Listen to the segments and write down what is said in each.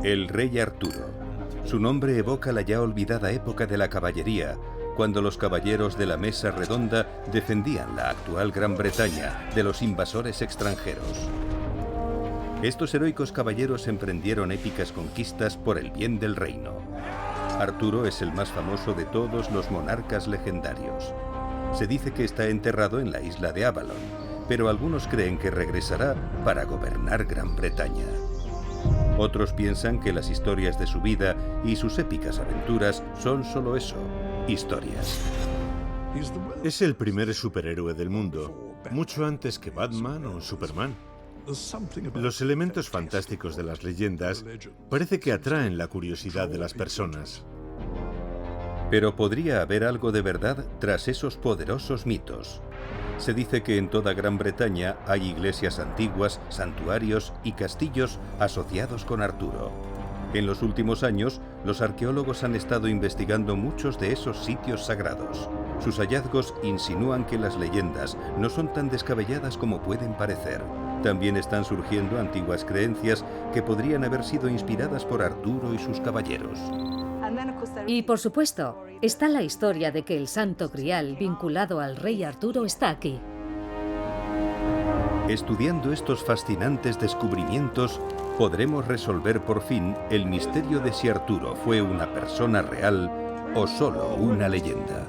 El rey Arturo. Su nombre evoca la ya olvidada época de la caballería, cuando los caballeros de la Mesa Redonda defendían la actual Gran Bretaña de los invasores extranjeros. Estos heroicos caballeros emprendieron épicas conquistas por el bien del reino. Arturo es el más famoso de todos los monarcas legendarios. Se dice que está enterrado en la isla de Avalon, pero algunos creen que regresará para gobernar Gran Bretaña. Otros piensan que las historias de su vida y sus épicas aventuras son solo eso, historias. Es el primer superhéroe del mundo, mucho antes que Batman o Superman. Los elementos fantásticos de las leyendas parece que atraen la curiosidad de las personas. Pero podría haber algo de verdad tras esos poderosos mitos. Se dice que en toda Gran Bretaña hay iglesias antiguas, santuarios y castillos asociados con Arturo. En los últimos años, los arqueólogos han estado investigando muchos de esos sitios sagrados. Sus hallazgos insinúan que las leyendas no son tan descabelladas como pueden parecer. También están surgiendo antiguas creencias que podrían haber sido inspiradas por Arturo y sus caballeros. Y por supuesto, está la historia de que el Santo Grial vinculado al rey Arturo está aquí. Estudiando estos fascinantes descubrimientos, podremos resolver por fin el misterio de si Arturo fue una persona real o solo una leyenda.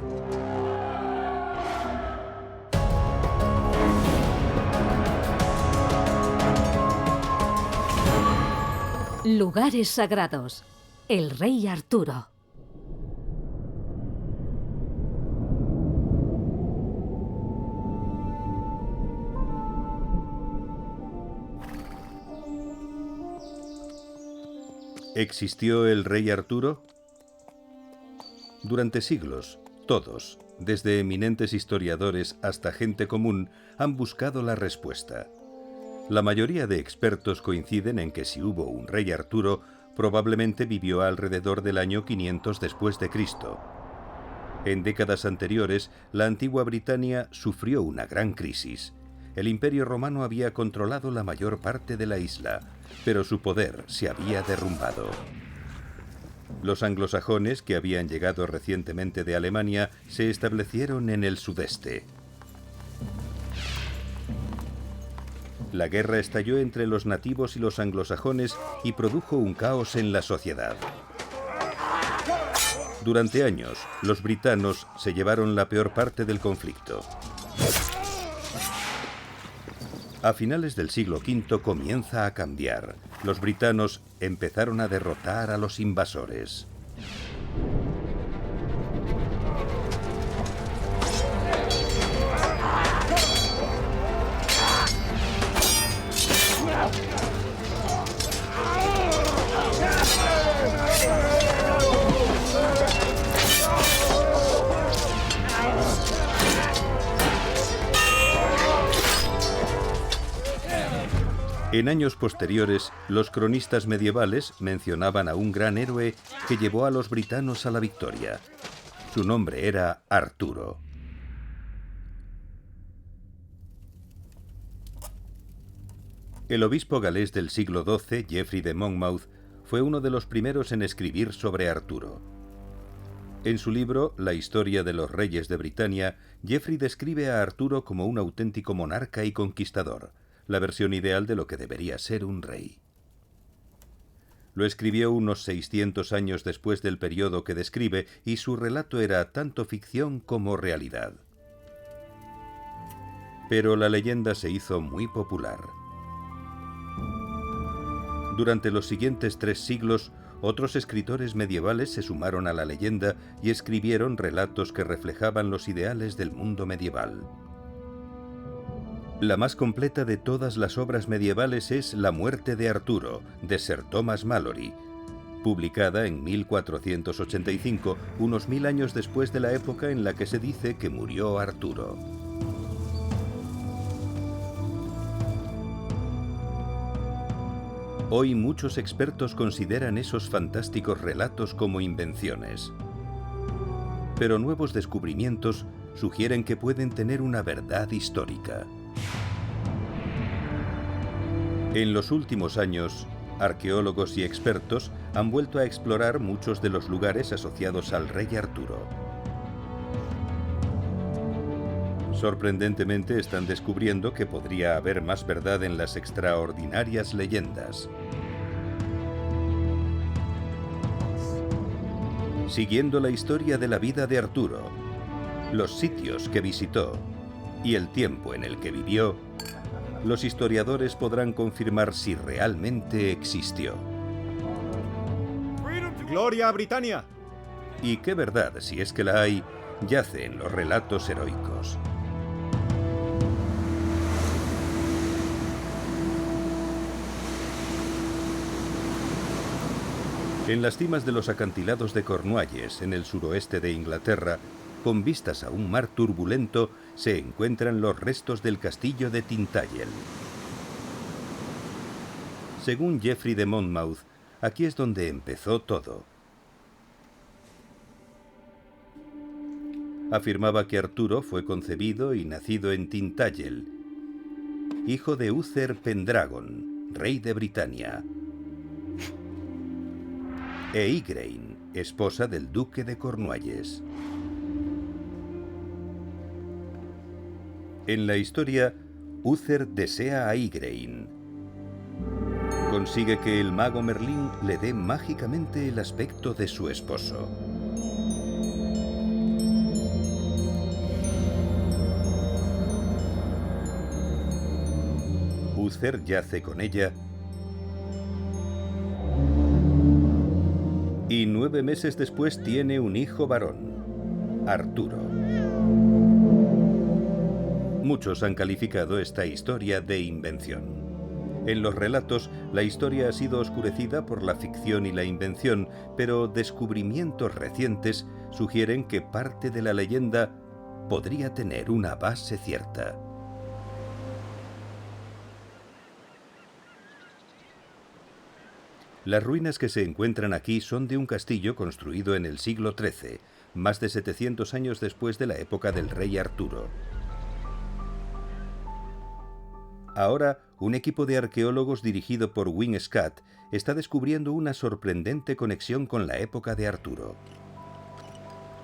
Lugares sagrados. El rey Arturo. ¿Existió el rey Arturo? Durante siglos, todos, desde eminentes historiadores hasta gente común, han buscado la respuesta. La mayoría de expertos coinciden en que si hubo un rey Arturo, probablemente vivió alrededor del año 500 después de Cristo. En décadas anteriores, la antigua Britania sufrió una gran crisis. El Imperio Romano había controlado la mayor parte de la isla, pero su poder se había derrumbado. Los anglosajones, que habían llegado recientemente de Alemania, se establecieron en el sudeste. La guerra estalló entre los nativos y los anglosajones y produjo un caos en la sociedad. Durante años, los britanos se llevaron la peor parte del conflicto. A finales del siglo V comienza a cambiar. Los britanos empezaron a derrotar a los invasores. En años posteriores, los cronistas medievales mencionaban a un gran héroe que llevó a los britanos a la victoria. Su nombre era Arturo. El obispo galés del siglo XII, Geoffrey de Monmouth, fue uno de los primeros en escribir sobre Arturo. En su libro La historia de los reyes de Britania, Geoffrey describe a Arturo como un auténtico monarca y conquistador, la versión ideal de lo que debería ser un rey. Lo escribió unos 600 años después del periodo que describe y su relato era tanto ficción como realidad. Pero la leyenda se hizo muy popular. Durante los siguientes 3 siglos, otros escritores medievales se sumaron a la leyenda y escribieron relatos que reflejaban los ideales del mundo medieval. La más completa de todas las obras medievales es La muerte de Arturo, de Sir Thomas Malory, publicada en 1485, unos 1000 años después de la época en la que se dice que murió Arturo. Hoy muchos expertos consideran esos fantásticos relatos como invenciones. Pero nuevos descubrimientos sugieren que pueden tener una verdad histórica. En los últimos años, Arqueólogos y expertos han vuelto a explorar muchos de los lugares asociados al rey Arturo. Sorprendentemente están descubriendo que podría haber más verdad en las extraordinarias leyendas. Siguiendo la historia de la vida de Arturo, los sitios que visitó y el tiempo en el que vivió, los historiadores podrán confirmar si realmente existió. ¡Gloria a Britannia! Y qué verdad, si es que la hay, yace en los relatos heroicos. En las cimas de los acantilados de Cornualles, en el suroeste de Inglaterra, con vistas a un mar turbulento, se encuentran los restos del castillo de Tintagel. Según Geoffrey de Monmouth, aquí es donde empezó todo. Afirmaba que Arturo fue concebido y nacido en Tintagel, hijo de Uther Pendragon, rey de Britania, e Igraine, esposa del duque de Cornualles. En la historia, Uther desea a Igraine. Consigue que el mago Merlín le dé mágicamente el aspecto de su esposo. Uther yace con ella y 9 meses después tiene un hijo varón, Arturo. Muchos han calificado esta historia de invención. En los relatos, la historia ha sido oscurecida por la ficción y la invención, pero descubrimientos recientes sugieren que parte de la leyenda podría tener una base cierta. Las ruinas que se encuentran aquí son de un castillo construido en el siglo XIII, más de 700 años después de la época del rey Arturo. Ahora, un equipo de arqueólogos dirigido por Wyn Scott está descubriendo una sorprendente conexión con la época de Arturo.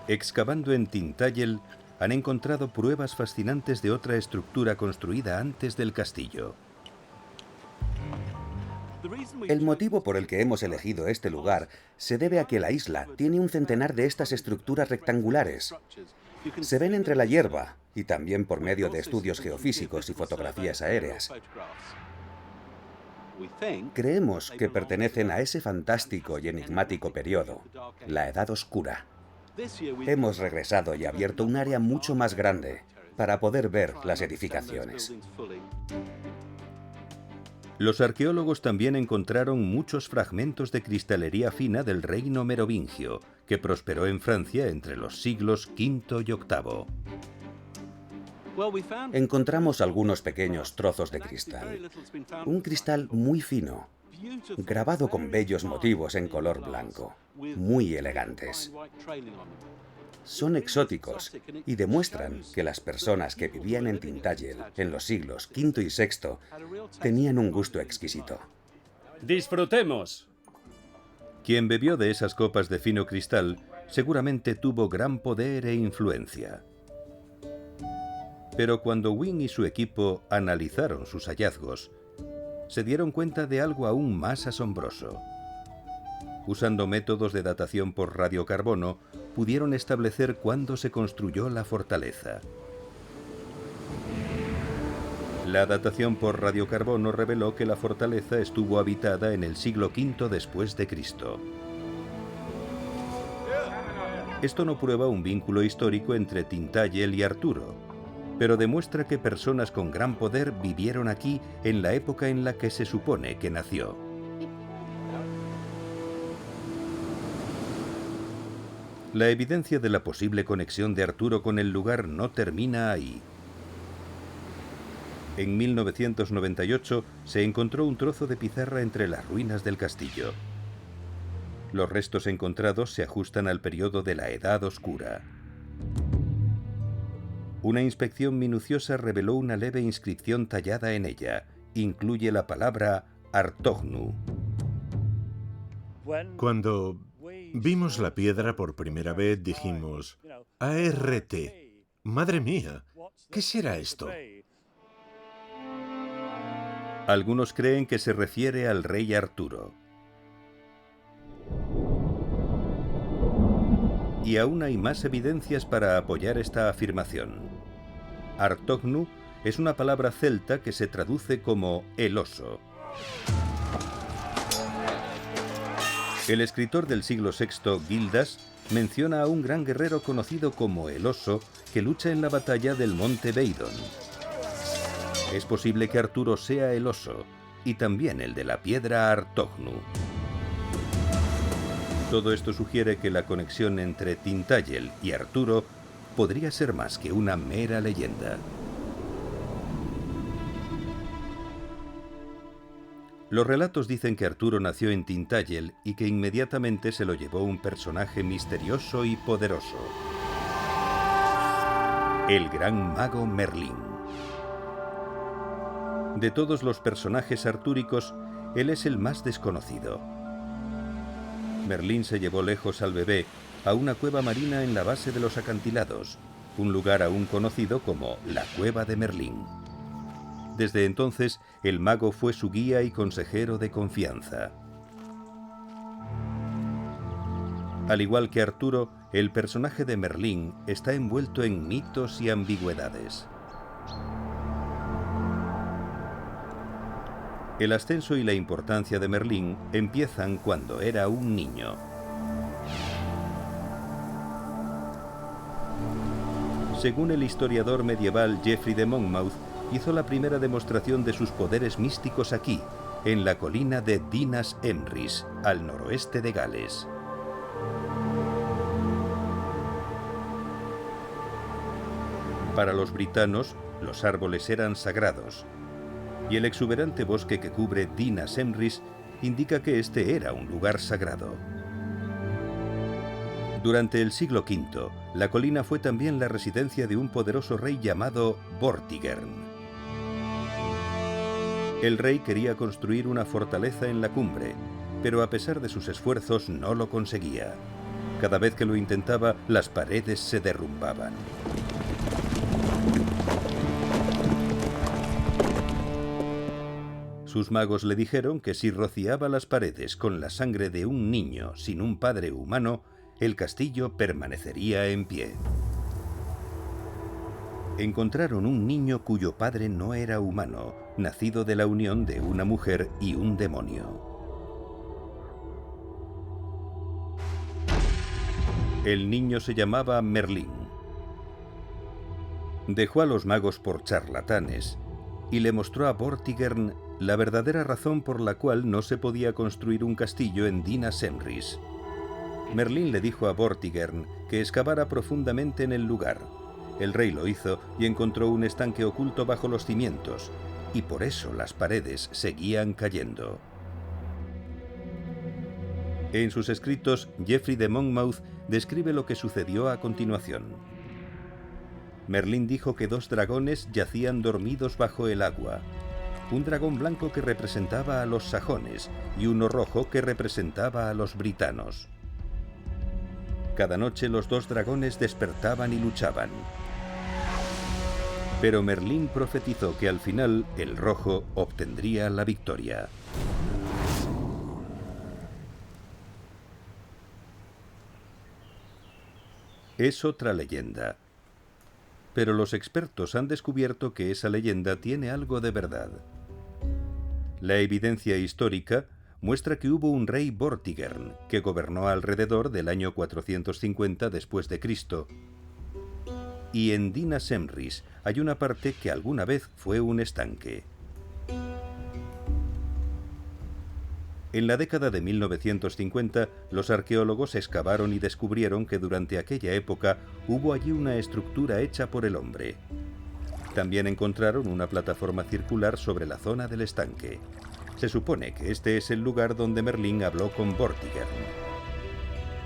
Excavando en Tintagel, han encontrado pruebas fascinantes de otra estructura construida antes del castillo. El motivo por el que hemos elegido este lugar se debe a que la isla tiene un centenar de estas estructuras rectangulares. Se ven entre la hierba y también por medio de estudios geofísicos y fotografías aéreas. Creemos que pertenecen a ese fantástico y enigmático periodo, la Edad Oscura. Hemos regresado y abierto un área mucho más grande para poder ver las edificaciones. Los arqueólogos también encontraron muchos fragmentos de cristalería fina del reino merovingio, que prosperó en Francia entre los siglos V y VIII. Encontramos algunos pequeños trozos de cristal. Un cristal muy fino, grabado con bellos motivos en color blanco, muy elegantes. Son exóticos y demuestran que las personas que vivían en Tintagel en los siglos V y VI tenían un gusto exquisito. ¡Disfrutemos! Quien bebió de esas copas de fino cristal seguramente tuvo gran poder e influencia. Pero cuando Wyn y su equipo analizaron sus hallazgos, se dieron cuenta de algo aún más asombroso. Usando métodos de datación por radiocarbono, pudieron establecer cuándo se construyó la fortaleza. La datación por radiocarbono reveló que la fortaleza estuvo habitada en el siglo V después de Cristo. Esto no prueba un vínculo histórico entre Tintagel y Arturo, pero demuestra que personas con gran poder vivieron aquí en la época en la que se supone que nació. La evidencia de la posible conexión de Arturo con el lugar no termina ahí. En 1998 se encontró un trozo de pizarra entre las ruinas del castillo. Los restos encontrados se ajustan al periodo de la Edad Oscura. Una inspección minuciosa reveló una leve inscripción tallada en ella. Incluye la palabra Artognu. Cuando vimos la piedra por primera vez, dijimos, ART, madre mía, ¿qué será esto? Algunos creen que se refiere al rey Arturo. Y aún hay más evidencias para apoyar esta afirmación. Artognu es una palabra celta que se traduce como el oso. El escritor del siglo VI, Gildas, menciona a un gran guerrero conocido como el oso que lucha en la batalla del monte Beidon. Es posible que Arturo sea el oso, y también el de la piedra Artognu. Todo esto sugiere que la conexión entre Tintagel y Arturo podría ser más que una mera leyenda. Los relatos dicen que Arturo nació en Tintagel y que inmediatamente se lo llevó un personaje misterioso y poderoso: el gran mago Merlín. De todos los personajes artúricos, él es el más desconocido. Merlín se llevó lejos al bebé a una cueva marina en la base de los acantilados, un lugar aún conocido como la Cueva de Merlín. Desde entonces, el mago fue su guía y consejero de confianza. Al igual que Arturo, el personaje de Merlín está envuelto en mitos y ambigüedades. El ascenso y la importancia de Merlín empiezan cuando era un niño. Según el historiador medieval Geoffrey de Monmouth, hizo la primera demostración de sus poderes místicos aquí, en la colina de Dinas Emrys, al noroeste de Gales. Para los britanos, los árboles eran sagrados, y el exuberante bosque que cubre Dinas Emrys indica que este era un lugar sagrado. Durante el siglo V, la colina fue también la residencia de un poderoso rey llamado Vortigern. El rey quería construir una fortaleza en la cumbre, pero a pesar de sus esfuerzos no lo conseguía. Cada vez que lo intentaba, las paredes se derrumbaban. Sus magos le dijeron que si rociaba las paredes con la sangre de un niño sin un padre humano, el castillo permanecería en pie. Encontraron un niño cuyo padre no era humano, nacido de la unión de una mujer y un demonio. El niño se llamaba Merlín. Dejó a los magos por charlatanes y le mostró a Vortigern la verdadera razón por la cual no se podía construir un castillo en Dinas Emrys. Merlín le dijo a Vortigern que excavara profundamente en el lugar. El rey lo hizo y encontró un estanque oculto bajo los cimientos, y por eso las paredes seguían cayendo. En sus escritos, Geoffrey de Monmouth describe lo que sucedió a continuación. Merlín dijo que 2 dragones yacían dormidos bajo el agua. Un dragón blanco que representaba a los sajones y uno rojo que representaba a los britanos. Cada noche los 2 dragones despertaban y luchaban. Pero Merlín profetizó que al final el rojo obtendría la victoria. Es otra leyenda. Pero los expertos han descubierto que esa leyenda tiene algo de verdad. La evidencia histórica muestra que hubo un rey Vortigern que gobernó alrededor del año 450 después de Cristo. Y en Dinas Emrys hay una parte que alguna vez fue un estanque. En la década de 1950, los arqueólogos excavaron y descubrieron que durante aquella época hubo allí una estructura hecha por el hombre. También encontraron una plataforma circular sobre la zona del estanque. Se supone que este es el lugar donde Merlín habló con Vortigern.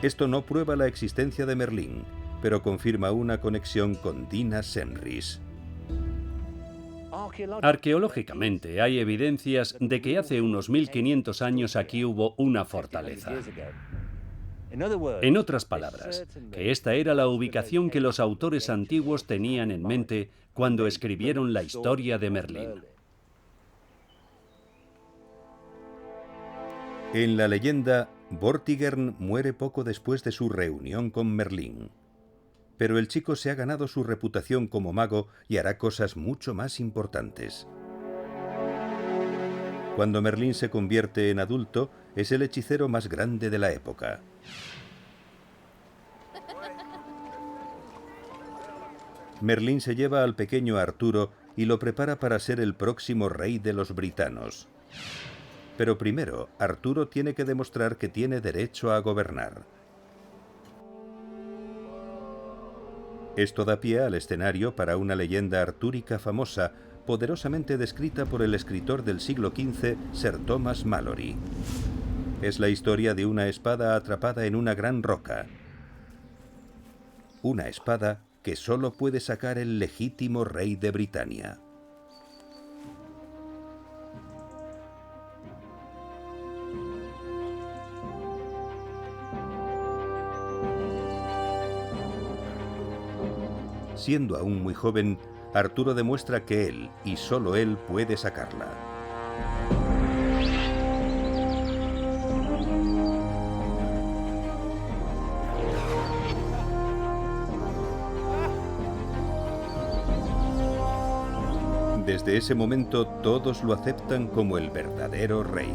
Esto no prueba la existencia de Merlín, pero confirma una conexión con Dinas Emrys. Arqueológicamente hay evidencias de que hace unos 1500 años aquí hubo una fortaleza. En otras palabras, que esta era la ubicación que los autores antiguos tenían en mente cuando escribieron la historia de Merlín. En la leyenda, Vortigern muere poco después de su reunión con Merlín. Pero el chico se ha ganado su reputación como mago y hará cosas mucho más importantes. Cuando Merlín se convierte en adulto, es el hechicero más grande de la época. Merlín se lleva al pequeño Arturo y lo prepara para ser el próximo rey de los britanos. Pero primero, Arturo tiene que demostrar que tiene derecho a gobernar. Esto da pie al escenario para una leyenda artúrica famosa, poderosamente descrita por el escritor del siglo XV, Sir Thomas Malory. Es la historia de una espada atrapada en una gran roca. Una espada que solo puede sacar el legítimo rey de Britania. Siendo aún muy joven, Arturo demuestra que él, y solo él, puede sacarla. Desde ese momento, todos lo aceptan como el verdadero rey.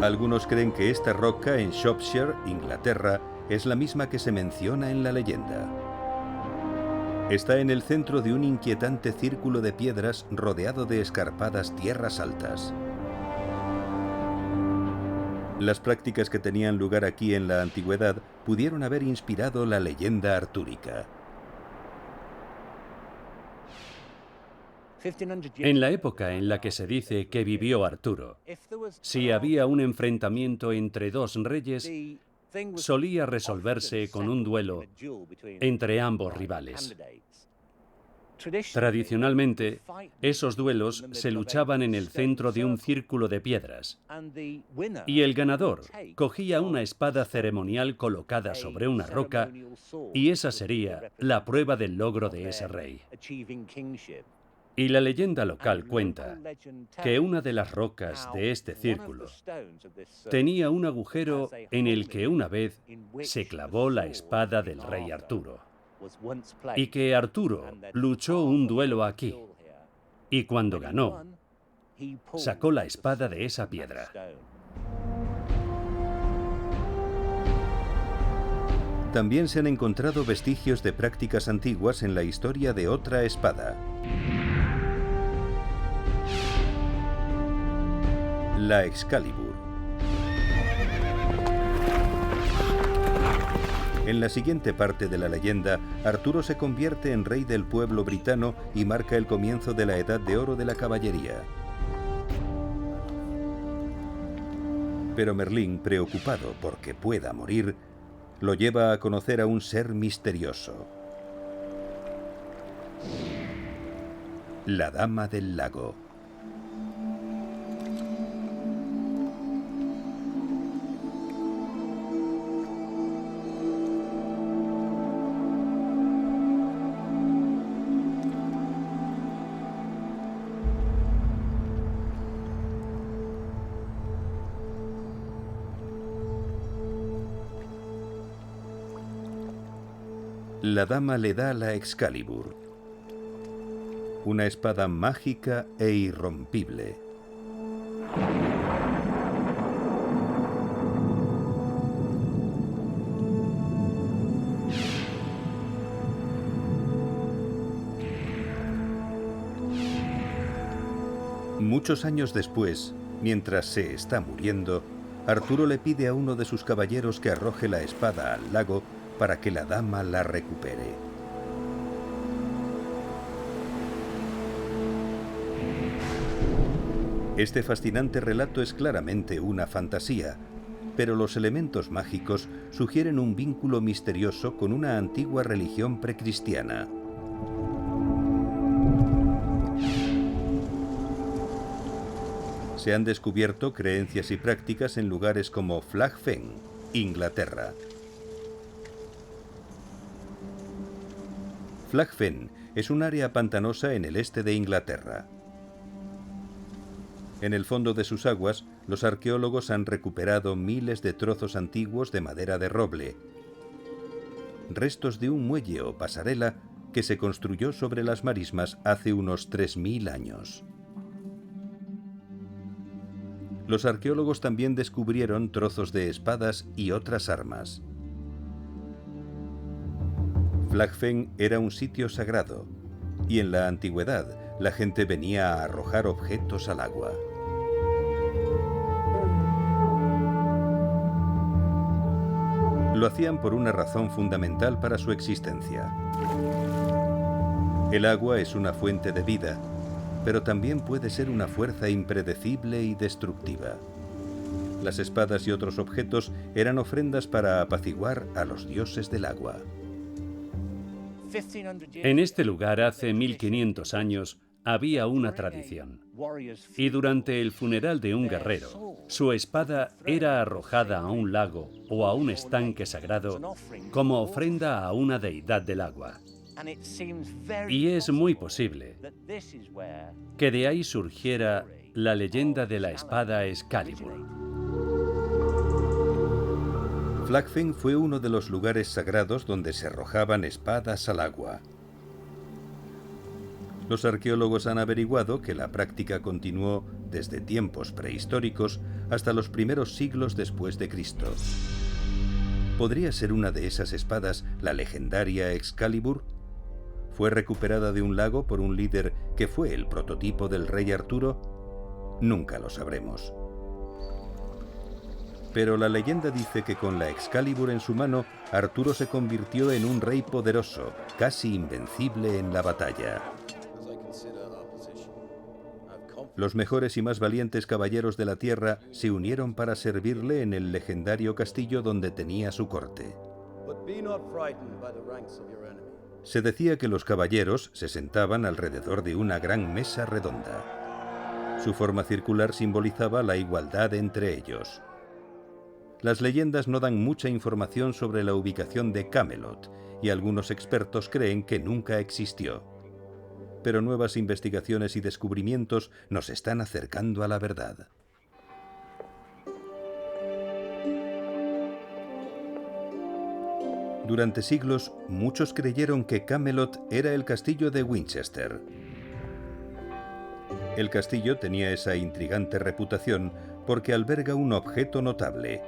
Algunos creen que esta roca en Shropshire, Inglaterra, es la misma que se menciona en la leyenda. Está en el centro de un inquietante círculo de piedras rodeado de escarpadas tierras altas. Las prácticas que tenían lugar aquí en la antigüedad pudieron haber inspirado la leyenda artúrica. En la época en la que se dice que vivió Arturo, si había un enfrentamiento entre dos reyes, solía resolverse con un duelo entre ambos rivales. Tradicionalmente, esos duelos se luchaban en el centro de un círculo de piedras, y el ganador cogía una espada ceremonial colocada sobre una roca, y esa sería la prueba del logro de ese rey. Y la leyenda local cuenta que una de las rocas de este círculo tenía un agujero en el que una vez se clavó la espada del rey Arturo, y que Arturo luchó un duelo aquí, y cuando ganó, sacó la espada de esa piedra. También se han encontrado vestigios de prácticas antiguas en la historia de otra espada. La Excalibur. En la siguiente parte de la leyenda, Arturo se convierte en rey del pueblo britano y marca el comienzo de la Edad de Oro de la caballería. Pero Merlín, preocupado porque pueda morir, lo lleva a conocer a un ser misterioso. La Dama del Lago. La dama le da la Excalibur, una espada mágica e irrompible. Muchos años después, mientras se está muriendo, Arturo le pide a uno de sus caballeros que arroje la espada al lago para que la dama la recupere. Este fascinante relato es claramente una fantasía, pero los elementos mágicos sugieren un vínculo misterioso con una antigua religión precristiana. Se han descubierto creencias y prácticas en lugares como Flag Fen, Inglaterra. Flag Fen es un área pantanosa en el este de Inglaterra. En el fondo de sus aguas, los arqueólogos han recuperado miles de trozos antiguos de madera de roble, restos de un muelle o pasarela que se construyó sobre las marismas hace unos 3000 años. Los arqueólogos también descubrieron trozos de espadas y otras armas. Flag Fen era un sitio sagrado, y en la antigüedad la gente venía a arrojar objetos al agua. Lo hacían por una razón fundamental para su existencia. El agua es una fuente de vida, pero también puede ser una fuerza impredecible y destructiva. Las espadas y otros objetos eran ofrendas para apaciguar a los dioses del agua. En este lugar, hace 1500 años, había una tradición. Y durante el funeral de un guerrero, su espada era arrojada a un lago o a un estanque sagrado como ofrenda a una deidad del agua. Y es muy posible que de ahí surgiera la leyenda de la espada Excalibur. Flag Fen fue uno de los lugares sagrados donde se arrojaban espadas al agua. Los arqueólogos han averiguado que la práctica continuó desde tiempos prehistóricos hasta los primeros siglos después de Cristo. ¿Podría ser una de esas espadas la legendaria Excalibur? ¿Fue recuperada de un lago por un líder que fue el prototipo del rey Arturo? Nunca lo sabremos. Pero la leyenda dice que con la Excalibur en su mano, Arturo se convirtió en un rey poderoso, casi invencible en la batalla. Los mejores y más valientes caballeros de la tierra se unieron para servirle en el legendario castillo donde tenía su corte. Se decía que los caballeros se sentaban alrededor de una gran mesa redonda. Su forma circular simbolizaba la igualdad entre ellos. Las leyendas no dan mucha información sobre la ubicación de Camelot, y algunos expertos creen que nunca existió. Pero nuevas investigaciones y descubrimientos nos están acercando a la verdad. Durante siglos, muchos creyeron que Camelot era el castillo de Winchester. El castillo tenía esa intrigante reputación porque alberga un objeto notable: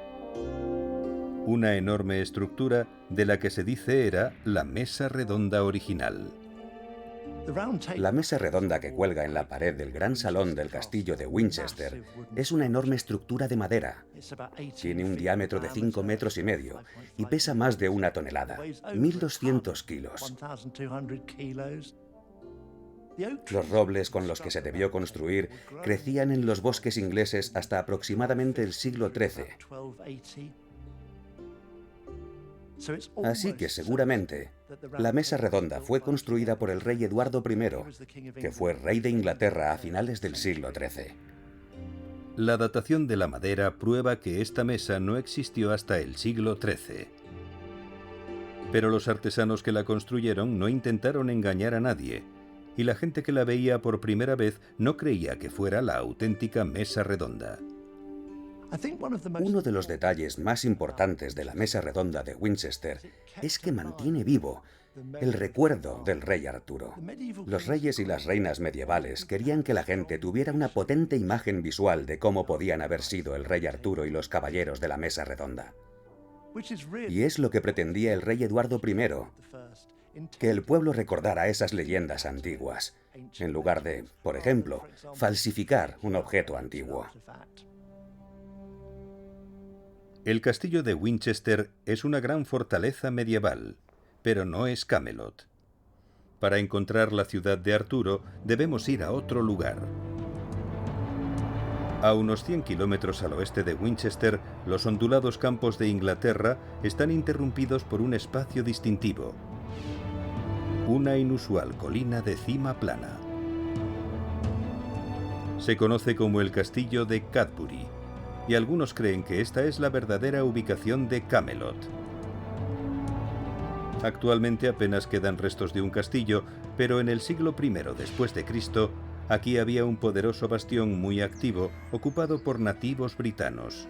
una enorme estructura de la que se dice era la mesa redonda original. La mesa redonda que cuelga en la pared del gran salón del castillo de Winchester es una enorme estructura de madera. Tiene un diámetro de 5,5 metros y pesa más de 1 tonelada, 1.200 kilos. Los robles con los que se debió construir crecían en los bosques ingleses hasta aproximadamente el siglo XIII. Así que seguramente la mesa redonda fue construida por el rey Eduardo I, que fue rey de Inglaterra a finales del siglo XIII. La datación de la madera prueba que esta mesa no existió hasta el siglo XIII. Pero los artesanos que la construyeron no intentaron engañar a nadie, y la gente que la veía por primera vez no creía que fuera la auténtica mesa redonda. Uno de los detalles más importantes de la mesa redonda de Winchester es que mantiene vivo el recuerdo del rey Arturo. Los reyes y las reinas medievales querían que la gente tuviera una potente imagen visual de cómo podían haber sido el rey Arturo y los caballeros de la mesa redonda. Y es lo que pretendía el rey Eduardo I, que el pueblo recordara esas leyendas antiguas, en lugar de, por ejemplo, falsificar un objeto antiguo. El castillo de Winchester es una gran fortaleza medieval, pero no es Camelot. Para encontrar la ciudad de Arturo, debemos ir a otro lugar. A unos 100 kilómetros al oeste de Winchester, los ondulados campos de Inglaterra están interrumpidos por un espacio distintivo. Una inusual colina de cima plana. Se conoce como el castillo de Cadbury, y algunos creen que esta es la verdadera ubicación de Camelot. Actualmente apenas quedan restos de un castillo, pero en el siglo I después de Cristo, aquí había un poderoso bastión muy activo, ocupado por nativos britanos.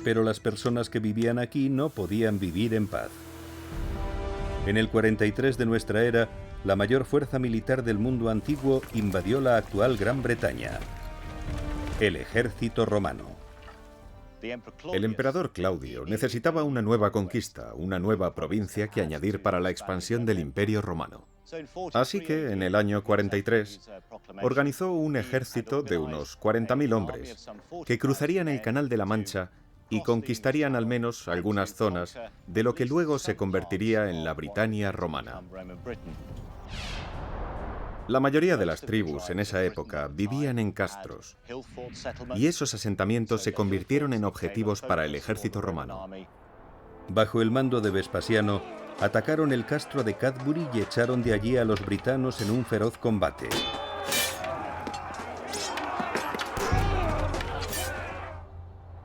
Pero las personas que vivían aquí no podían vivir en paz. En el 43 de nuestra era, la mayor fuerza militar del mundo antiguo invadió la actual Gran Bretaña: el ejército romano. El emperador Claudio necesitaba una nueva conquista, una nueva provincia que añadir para la expansión del Imperio Romano. Así que, en el año 43, organizó un ejército de unos 40.000 hombres que cruzarían el Canal de la Mancha y conquistarían al menos algunas zonas de lo que luego se convertiría en la Britania romana. La mayoría de las tribus en esa época vivían en castros, y esos asentamientos se convirtieron en objetivos para el ejército romano. Bajo el mando de Vespasiano, atacaron el castro de Cadbury y echaron de allí a los britanos en un feroz combate.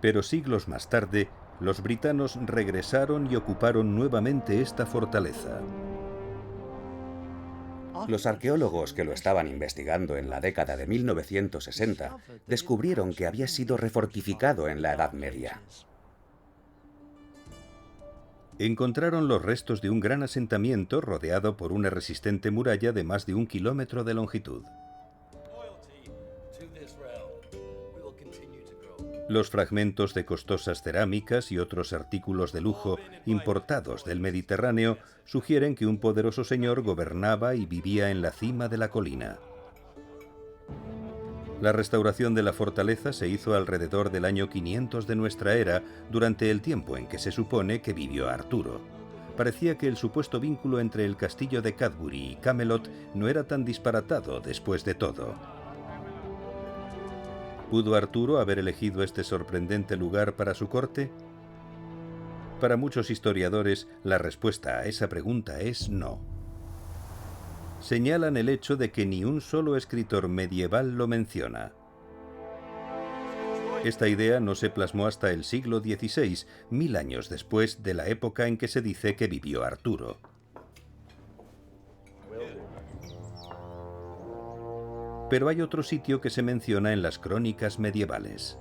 Pero siglos más tarde, los britanos regresaron y ocuparon nuevamente esta fortaleza. Los arqueólogos que lo estaban investigando en la década de 1960 descubrieron que había sido refortificado en la Edad Media. Encontraron los restos de un gran asentamiento rodeado por una resistente muralla de más de 1 kilómetro de longitud. Los fragmentos de costosas cerámicas y otros artículos de lujo importados del Mediterráneo sugieren que un poderoso señor gobernaba y vivía en la cima de la colina. La restauración de la fortaleza se hizo alrededor del año 500 de nuestra era, durante el tiempo en que se supone que vivió Arturo. Parecía que el supuesto vínculo entre el castillo de Cadbury y Camelot no era tan disparatado después de todo. ¿Pudo Arturo haber elegido este sorprendente lugar para su corte? Para muchos historiadores, la respuesta a esa pregunta es no. Señalan el hecho de que ni un solo escritor medieval lo menciona. Esta idea no se plasmó hasta el siglo XVI, 1000 años después de la época en que se dice que vivió Arturo. Pero hay otro sitio que se menciona en las crónicas medievales.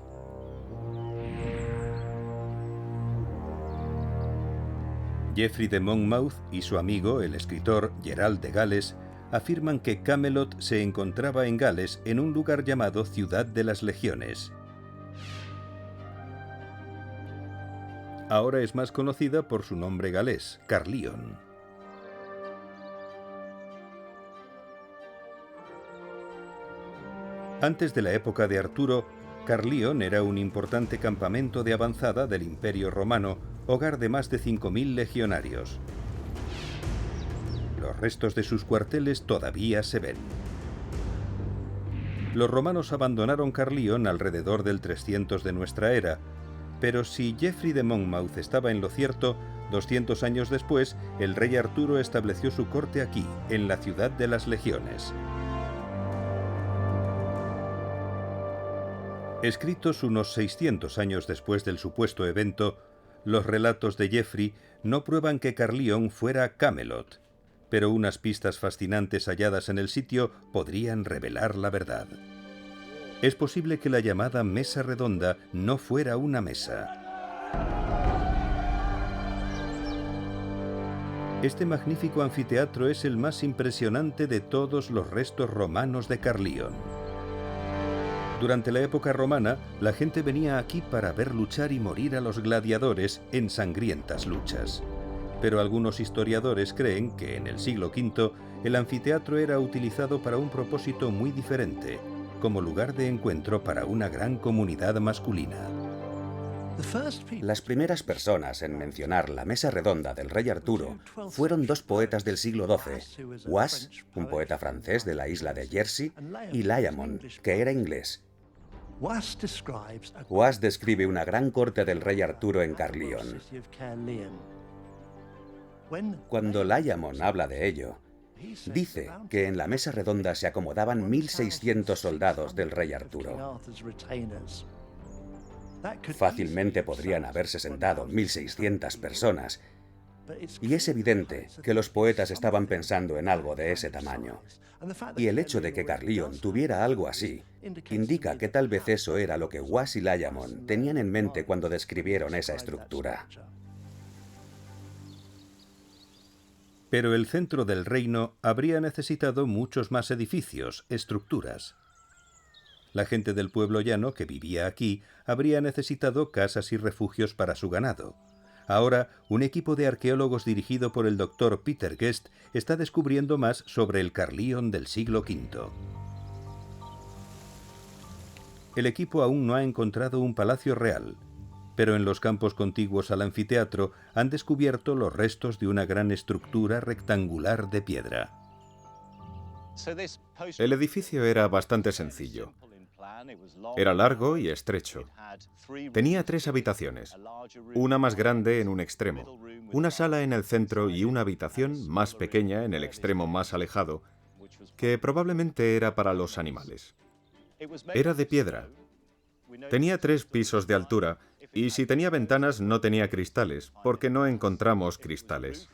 Geoffrey de Monmouth y su amigo, el escritor Gerald de Gales, afirman que Camelot se encontraba en Gales, en un lugar llamado Ciudad de las Legiones. Ahora es más conocida por su nombre galés, Caerleon. Antes de la época de Arturo, Caerleon era un importante campamento de avanzada del Imperio Romano, hogar de más de 5.000 legionarios. Los restos de sus cuarteles todavía se ven. Los romanos abandonaron Caerleon alrededor del 300 de nuestra era, pero si Geoffrey de Monmouth estaba en lo cierto, 200 años después, el rey Arturo estableció su corte aquí, en la Ciudad de las Legiones. Escritos unos 600 años después del supuesto evento, los relatos de Geoffrey no prueban que Caerleon fuera Camelot, pero unas pistas fascinantes halladas en el sitio podrían revelar la verdad. Es posible que la llamada Mesa Redonda no fuera una mesa. Este magnífico anfiteatro es el más impresionante de todos los restos romanos de Caerleon. Durante la época romana, la gente venía aquí para ver luchar y morir a los gladiadores en sangrientas luchas. Pero algunos historiadores creen que en el siglo V el anfiteatro era utilizado para un propósito muy diferente, como lugar de encuentro para una gran comunidad masculina. Las primeras personas en mencionar la mesa redonda del rey Arturo fueron dos poetas del siglo XII, Was, un poeta francés de la isla de Jersey, y Layamon, que era inglés. Was describe una gran corte del rey Arturo en Caerleon. Cuando Layamon habla de ello, dice que en la mesa redonda se acomodaban 1.600 soldados del rey Arturo. Fácilmente podrían haberse sentado 1.600 personas, y es evidente que los poetas estaban pensando en algo de ese tamaño. Y el hecho de que Caerleon tuviera algo así indica que tal vez eso era lo que Was y Layamon tenían en mente cuando describieron esa estructura. Pero el centro del reino habría necesitado muchos más edificios, estructuras. La gente del pueblo llano que vivía aquí habría necesitado casas y refugios para su ganado. Ahora, un equipo de arqueólogos dirigido por el Dr. Peter Guest está descubriendo más sobre el Caerleon del siglo V. El equipo aún no ha encontrado un palacio real, pero en los campos contiguos al anfiteatro han descubierto los restos de una gran estructura rectangular de piedra. El edificio era bastante sencillo. Era largo y estrecho. Tenía 3 habitaciones, una más grande en un extremo, una sala en el centro y una habitación más pequeña en el extremo más alejado, que probablemente era para los animales. Era de piedra. Tenía 3 pisos de altura y si tenía ventanas no tenía cristales, porque no encontramos cristales.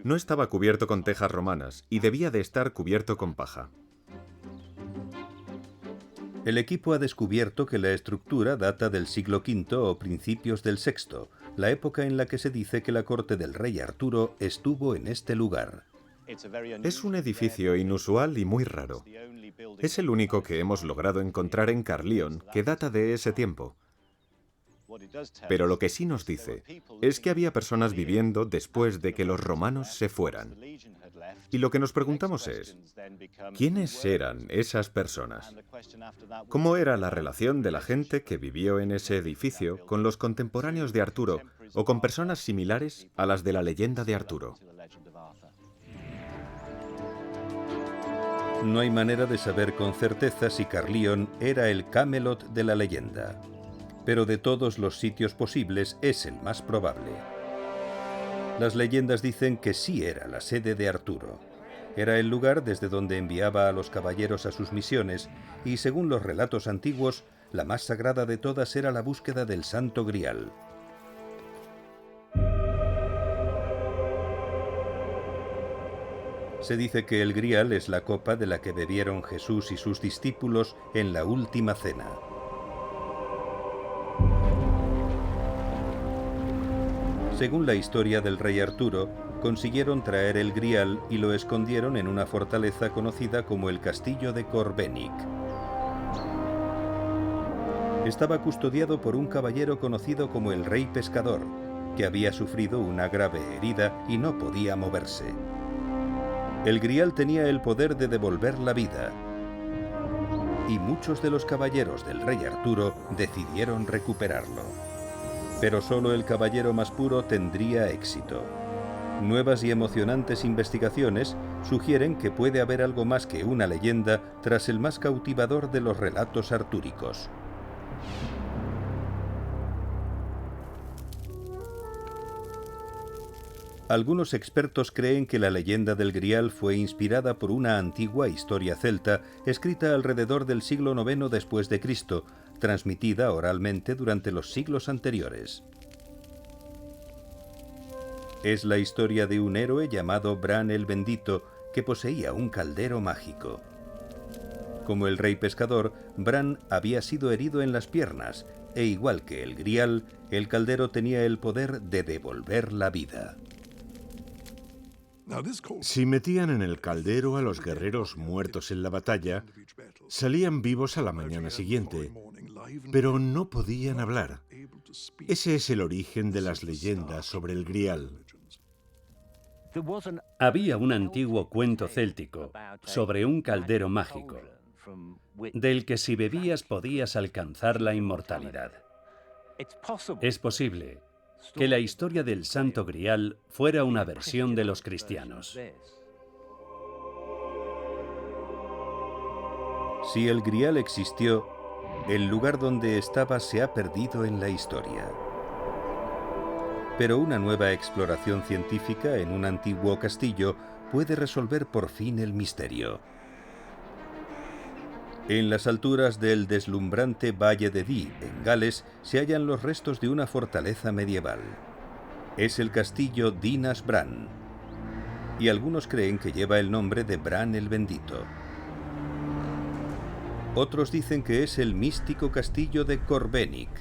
No estaba cubierto con tejas romanas y debía de estar cubierto con paja. El equipo ha descubierto que la estructura data del siglo V o principios del VI, la época en la que se dice que la corte del rey Arturo estuvo en este lugar. Es un edificio inusual y muy raro. Es el único que hemos logrado encontrar en Caerleon que data de ese tiempo. Pero lo que sí nos dice es que había personas viviendo después de que los romanos se fueran. Y lo que nos preguntamos es, ¿quiénes eran esas personas? ¿Cómo era la relación de la gente que vivió en ese edificio con los contemporáneos de Arturo o con personas similares a las de la leyenda de Arturo? No hay manera de saber con certeza si Caerleon era el Camelot de la leyenda, pero de todos los sitios posibles es el más probable. Las leyendas dicen que sí era la sede de Arturo. Era el lugar desde donde enviaba a los caballeros a sus misiones y, según los relatos antiguos, la más sagrada de todas era la búsqueda del Santo Grial. Se dice que el Grial es la copa de la que bebieron Jesús y sus discípulos en la última cena. Según la historia del rey Arturo, consiguieron traer el Grial y lo escondieron en una fortaleza conocida como el Castillo de Corbenic. Estaba custodiado por un caballero conocido como el Rey Pescador, que había sufrido una grave herida y no podía moverse. El Grial tenía el poder de devolver la vida, y muchos de los caballeros del rey Arturo decidieron recuperarlo. Pero solo el caballero más puro tendría éxito. Nuevas y emocionantes investigaciones sugieren que puede haber algo más que una leyenda tras el más cautivador de los relatos artúricos. Algunos expertos creen que la leyenda del Grial fue inspirada por una antigua historia celta escrita alrededor del siglo IX después de Cristo, transmitida oralmente durante los siglos anteriores. Es la historia de un héroe llamado Bran el Bendito que poseía un caldero mágico. Como el rey pescador, Bran había sido herido en las piernas, e igual que el Grial, el caldero tenía el poder de devolver la vida. Si metían en el caldero a los guerreros muertos en la batalla, salían vivos a la mañana siguiente, pero no podían hablar. Ese es el origen de las leyendas sobre el Grial. Había un antiguo cuento céltico sobre un caldero mágico, del que si bebías podías alcanzar la inmortalidad. Es posible que la historia del Santo Grial fuera una versión de los cristianos. Si el Grial existió, el lugar donde estaba se ha perdido en la historia. Pero una nueva exploración científica en un antiguo castillo puede resolver por fin el misterio. En las alturas del deslumbrante Valle de Dee, en Gales, se hallan los restos de una fortaleza medieval. Es el castillo Dinas Bran, y algunos creen que lleva el nombre de Bran el Bendito. Otros dicen que es el místico castillo de Corbenic,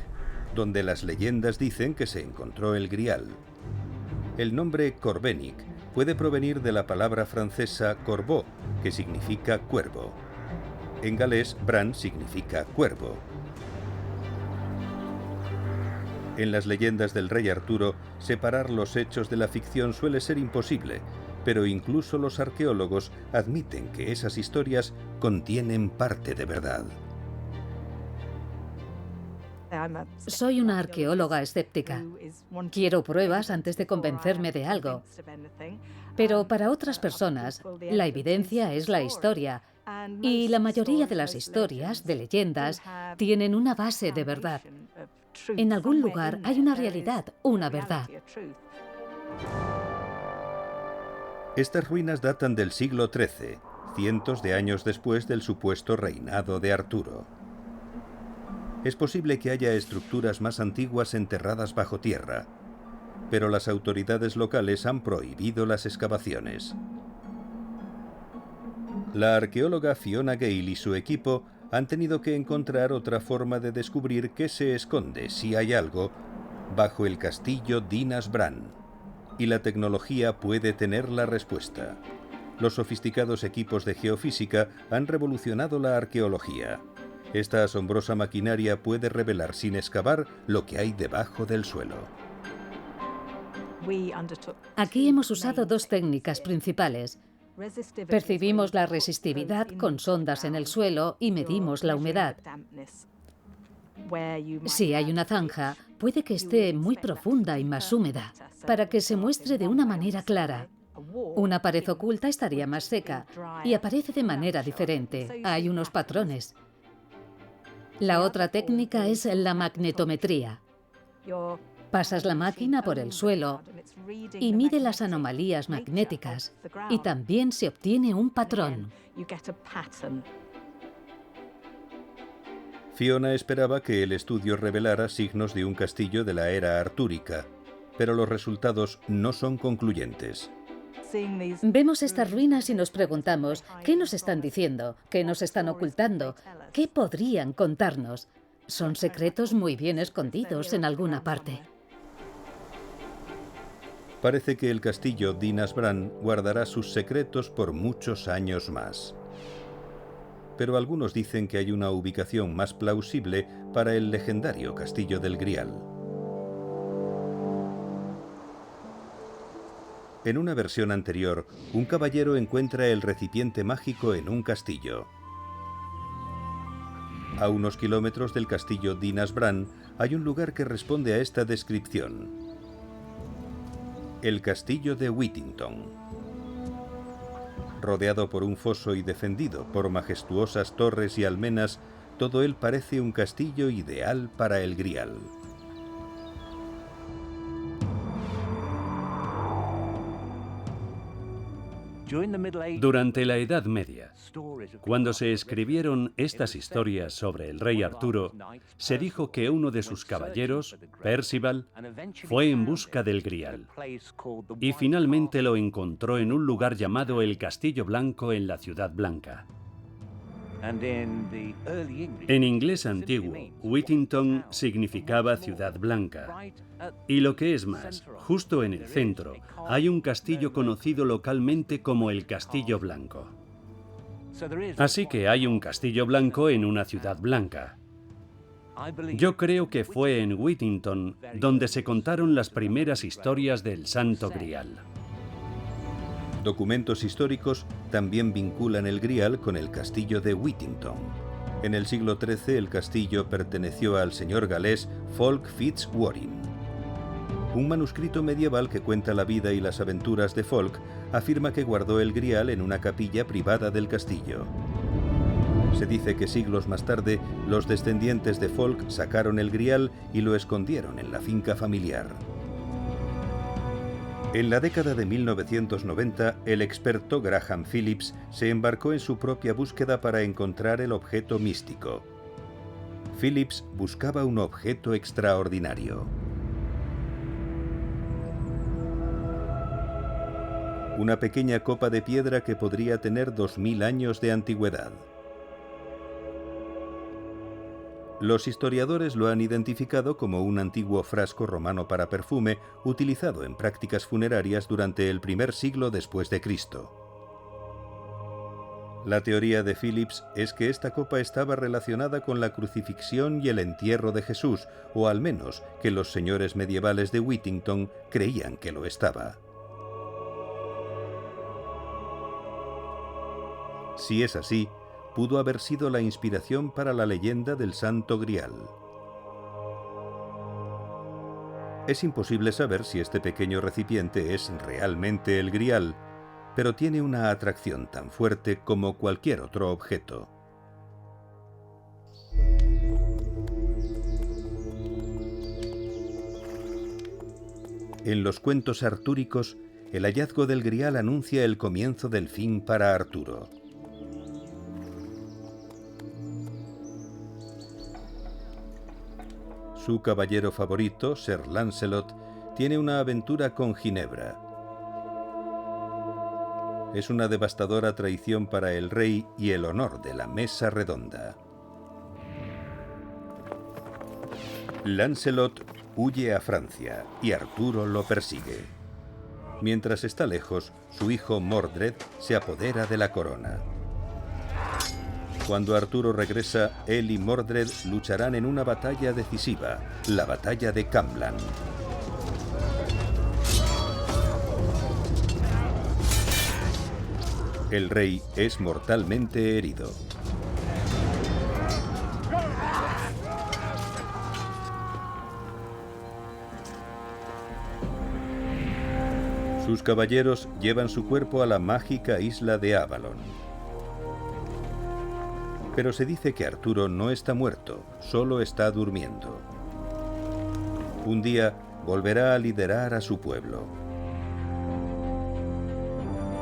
donde las leyendas dicen que se encontró el Grial. El nombre Corbenic puede provenir de la palabra francesa corbeau, que significa cuervo. En galés, Bran significa cuervo. En las leyendas del rey Arturo, separar los hechos de la ficción suele ser imposible, pero incluso los arqueólogos admiten que esas historias contienen parte de verdad. Soy una arqueóloga escéptica. Quiero pruebas antes de convencerme de algo. Pero para otras personas, la evidencia es la historia. Y la mayoría de las historias, de leyendas, tienen una base de verdad. En algún lugar hay una realidad, una verdad. Estas ruinas datan del siglo XIII, cientos de años después del supuesto reinado de Arturo. Es posible que haya estructuras más antiguas enterradas bajo tierra, pero las autoridades locales han prohibido las excavaciones. La arqueóloga Fiona Gale y su equipo han tenido que encontrar otra forma de descubrir qué se esconde, si hay algo, bajo el castillo Dinas Bran. Y la tecnología puede tener la respuesta. Los sofisticados equipos de geofísica han revolucionado la arqueología. Esta asombrosa maquinaria puede revelar sin excavar lo que hay debajo del suelo. Aquí hemos usado dos técnicas principales. Percibimos la resistividad con sondas en el suelo y medimos la humedad. Si hay una zanja, puede que esté muy profunda y más húmeda, para que se muestre de una manera clara. Una pared oculta estaría más seca y aparece de manera diferente. Hay unos patrones. La otra técnica es la magnetometría. Pasas la máquina por el suelo y mide las anomalías magnéticas y también se obtiene un patrón. Fiona esperaba que el estudio revelara signos de un castillo de la era artúrica, pero los resultados no son concluyentes. Vemos estas ruinas y nos preguntamos, ¿qué nos están diciendo? ¿Qué nos están ocultando? ¿Qué podrían contarnos? Son secretos muy bien escondidos en alguna parte. Parece que el castillo Dinas Bran guardará sus secretos por muchos años más. Pero algunos dicen que hay una ubicación más plausible para el legendario castillo del Grial. En una versión anterior, un caballero encuentra el recipiente mágico en un castillo. A unos kilómetros del castillo Dinas Bran hay un lugar que responde a esta descripción: el castillo de Whittington. Rodeado por un foso y defendido por majestuosas torres y almenas, todo él parece un castillo ideal para el Grial. Durante la Edad Media, cuando se escribieron estas historias sobre el rey Arturo, se dijo que uno de sus caballeros, Percival, fue en busca del Grial y finalmente lo encontró en un lugar llamado el Castillo Blanco en la Ciudad Blanca. En inglés antiguo, Whittington significaba Ciudad Blanca. Y lo que es más, justo en el centro, hay un castillo conocido localmente como el Castillo Blanco. Así que hay un Castillo Blanco en una ciudad blanca. Yo creo que fue en Whittington donde se contaron las primeras historias del Santo Grial. Documentos históricos también vinculan el Grial con el castillo de Whittington. En el siglo XIII el castillo perteneció al señor galés Fulk Fitzwarren. Un manuscrito medieval que cuenta la vida y las aventuras de Fulk afirma que guardó el grial en una capilla privada del castillo. Se dice que siglos más tarde los descendientes de Fulk sacaron el grial y lo escondieron en la finca familiar. En la década de 1990, el experto Graham Phillips se embarcó en su propia búsqueda para encontrar el objeto místico. Phillips buscaba un objeto extraordinario. Una pequeña copa de piedra que podría tener 2000 años de antigüedad. Los historiadores lo han identificado como un antiguo frasco romano para perfume utilizado en prácticas funerarias durante el primer siglo después de Cristo. La teoría de Phillips es que esta copa estaba relacionada con la crucifixión y el entierro de Jesús, o al menos que los señores medievales de Whittington creían que lo estaba. Si es así, pudo haber sido la inspiración para la leyenda del Santo Grial. Es imposible saber si este pequeño recipiente es realmente el Grial, pero tiene una atracción tan fuerte como cualquier otro objeto. En los cuentos artúricos, el hallazgo del Grial anuncia el comienzo del fin para Arturo. Su caballero favorito, Sir Lancelot, tiene una aventura con Ginebra. Es una devastadora traición para el rey y el honor de la mesa redonda. Lancelot huye a Francia y Arturo lo persigue. Mientras está lejos, su hijo Mordred se apodera de la corona. Cuando Arturo regresa, él y Mordred lucharán en una batalla decisiva, la batalla de Camlan. El rey es mortalmente herido. Sus caballeros llevan su cuerpo a la mágica isla de Avalon. Pero se dice que Arturo no está muerto, solo está durmiendo. Un día volverá a liderar a su pueblo.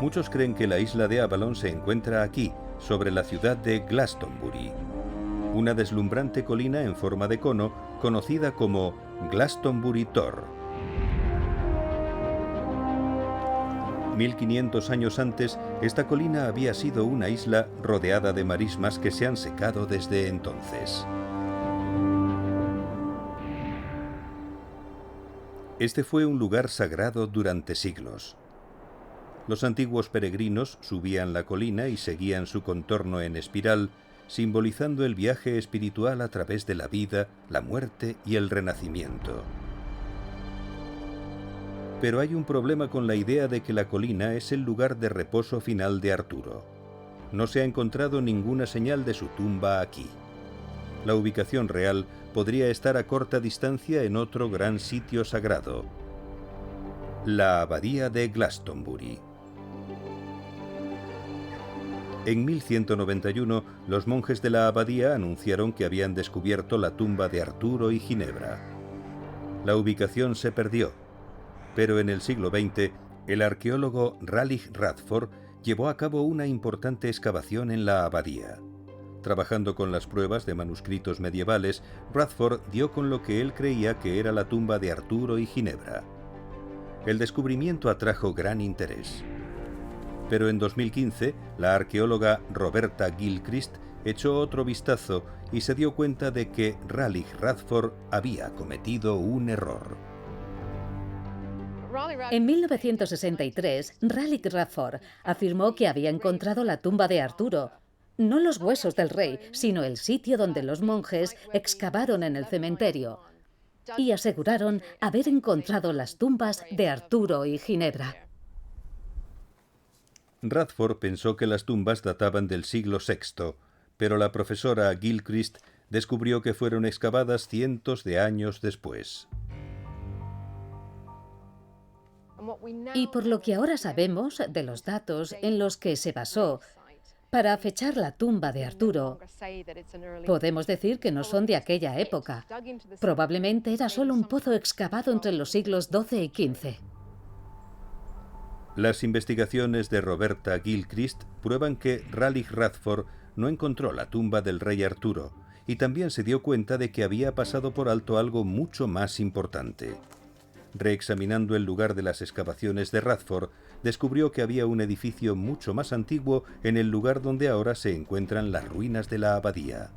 Muchos creen que la isla de Avalon se encuentra aquí, sobre la ciudad de Glastonbury, una deslumbrante colina en forma de cono conocida como Glastonbury Tor. 1500 años antes, esta colina había sido una isla rodeada de marismas que se han secado desde entonces. Este fue un lugar sagrado durante siglos. Los antiguos peregrinos subían la colina y seguían su contorno en espiral, simbolizando el viaje espiritual a través de la vida, la muerte y el renacimiento. Pero hay un problema con la idea de que la colina es el lugar de reposo final de Arturo. No se ha encontrado ninguna señal de su tumba aquí. La ubicación real podría estar a corta distancia en otro gran sitio sagrado, la abadía de Glastonbury. En 1191, los monjes de la abadía anunciaron que habían descubierto la tumba de Arturo y Ginebra. La ubicación se perdió, pero en el siglo XX, el arqueólogo Raleigh Radford llevó a cabo una importante excavación en la abadía. Trabajando con las pruebas de manuscritos medievales, Radford dio con lo que él creía que era la tumba de Arturo y Ginebra. El descubrimiento atrajo gran interés. Pero en 2015, la arqueóloga Roberta Gilchrist echó otro vistazo y se dio cuenta de que Raleigh Radford había cometido un error. En 1963, Raleigh Radford afirmó que había encontrado la tumba de Arturo, no los huesos del rey, sino el sitio donde los monjes excavaron en el cementerio, y aseguraron haber encontrado las tumbas de Arturo y Ginebra. Radford pensó que las tumbas databan del siglo VI, pero la profesora Gilchrist descubrió que fueron excavadas cientos de años después. Y por lo que ahora sabemos de los datos en los que se basó para fechar la tumba de Arturo, podemos decir que no son de aquella época. Probablemente era solo un pozo excavado entre los siglos XII y XV. Las investigaciones de Roberta Gilchrist prueban que Raleigh Radford no encontró la tumba del rey Arturo y también se dio cuenta de que había pasado por alto algo mucho más importante. Reexaminando el lugar de las excavaciones de Radford, descubrió que había un edificio mucho más antiguo en el lugar donde ahora se encuentran las ruinas de la abadía.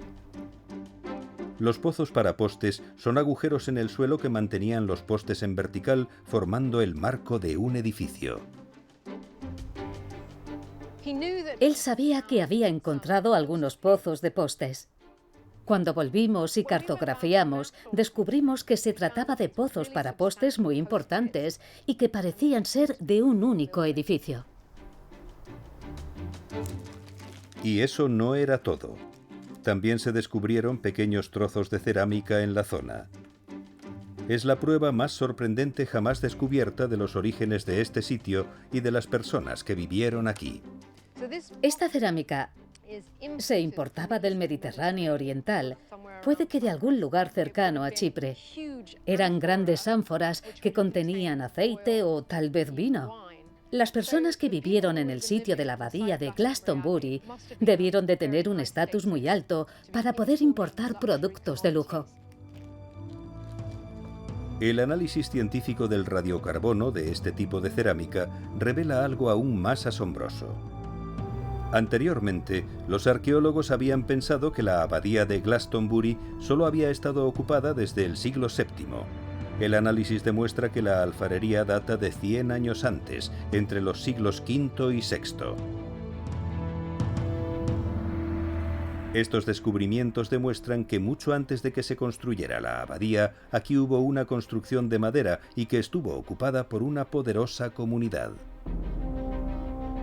Los pozos para postes son agujeros en el suelo que mantenían los postes en vertical, formando el marco de un edificio. Él sabía que había encontrado algunos pozos de postes. Cuando volvimos y cartografiamos, descubrimos que se trataba de pozos para postes muy importantes y que parecían ser de un único edificio. Y eso no era todo. También se descubrieron pequeños trozos de cerámica en la zona. Es la prueba más sorprendente jamás descubierta de los orígenes de este sitio y de las personas que vivieron aquí. Esta cerámica se importaba del Mediterráneo oriental, puede que de algún lugar cercano a Chipre. Eran grandes ánforas que contenían aceite o tal vez vino. Las personas que vivieron en el sitio de la abadía de Glastonbury debieron de tener un estatus muy alto para poder importar productos de lujo. El análisis científico del radiocarbono de este tipo de cerámica revela algo aún más asombroso. Anteriormente, los arqueólogos habían pensado que la abadía de Glastonbury solo había estado ocupada desde el siglo VII. El análisis demuestra que la alfarería data de 100 años antes, entre los siglos V y VI. Estos descubrimientos demuestran que mucho antes de que se construyera la abadía, aquí hubo una construcción de madera y que estuvo ocupada por una poderosa comunidad.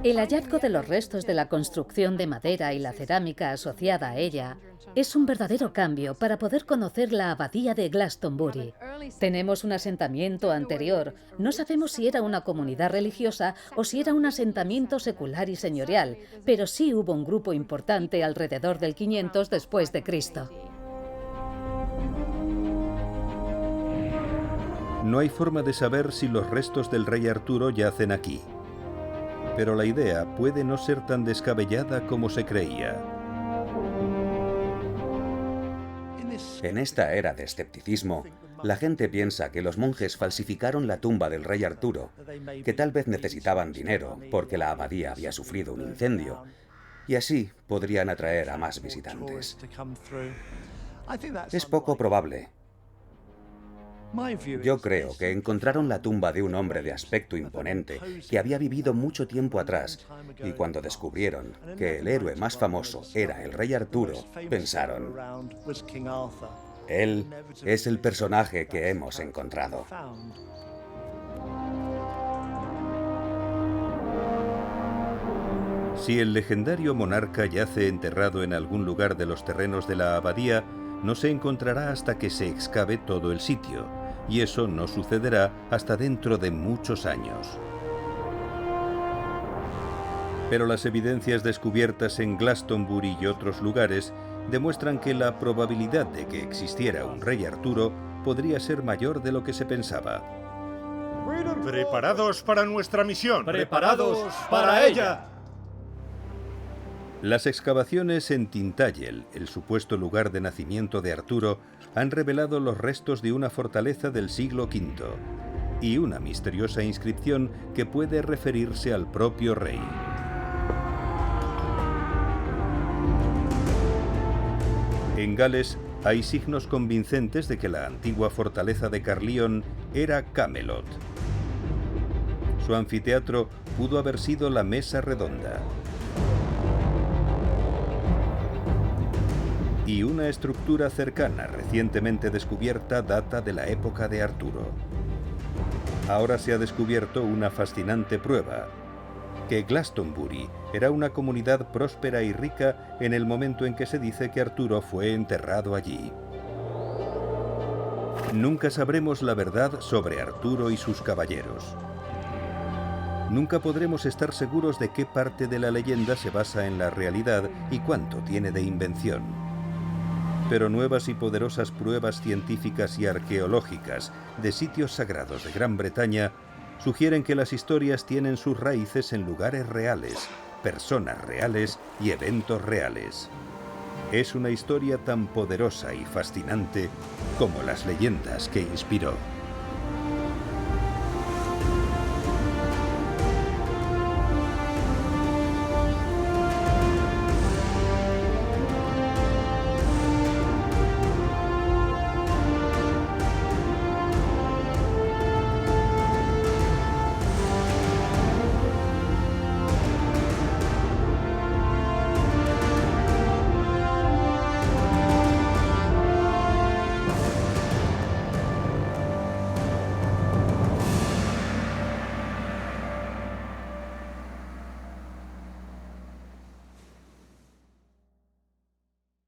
El hallazgo de los restos de la construcción de madera y la cerámica asociada a ella es un verdadero cambio para poder conocer la abadía de Glastonbury. Tenemos un asentamiento anterior. No sabemos si era una comunidad religiosa o si era un asentamiento secular y señorial, pero sí hubo un grupo importante alrededor del 500 después de Cristo. No hay forma de saber si los restos del rey Arturo yacen aquí. Pero la idea puede no ser tan descabellada como se creía. En esta era de escepticismo, la gente piensa que los monjes falsificaron la tumba del rey Arturo, que tal vez necesitaban dinero porque la abadía había sufrido un incendio, y así podrían atraer a más visitantes. Es poco probable. Yo creo que encontraron la tumba de un hombre de aspecto imponente que había vivido mucho tiempo atrás, y cuando descubrieron que el héroe más famoso era el rey Arturo, pensaron: él es el personaje que hemos encontrado. Si el legendario monarca yace enterrado en algún lugar de los terrenos de la abadía, no se encontrará hasta que se excave todo el sitio, y eso no sucederá hasta dentro de muchos años. Pero las evidencias descubiertas en Glastonbury y otros lugares demuestran que la probabilidad de que existiera un rey Arturo podría ser mayor de lo que se pensaba. ¡Preparados para nuestra misión! ¡Preparados para ella! Las excavaciones en Tintagel, el supuesto lugar de nacimiento de Arturo, han revelado los restos de una fortaleza del siglo V y una misteriosa inscripción que puede referirse al propio rey. En Gales hay signos convincentes de que la antigua fortaleza de Caerleon era Camelot. Su anfiteatro pudo haber sido la Mesa Redonda. Y una estructura cercana, recientemente descubierta, data de la época de Arturo. Ahora se ha descubierto una fascinante prueba. que Glastonbury era una comunidad próspera y rica en el momento en que se dice que Arturo fue enterrado allí. Nunca sabremos la verdad sobre Arturo y sus caballeros. Nunca podremos estar seguros de qué parte de la leyenda se basa en la realidad y cuánto tiene de invención. Pero nuevas y poderosas pruebas científicas y arqueológicas de sitios sagrados de Gran Bretaña sugieren que las historias tienen sus raíces en lugares reales, personas reales y eventos reales. Es una historia tan poderosa y fascinante como las leyendas que inspiró.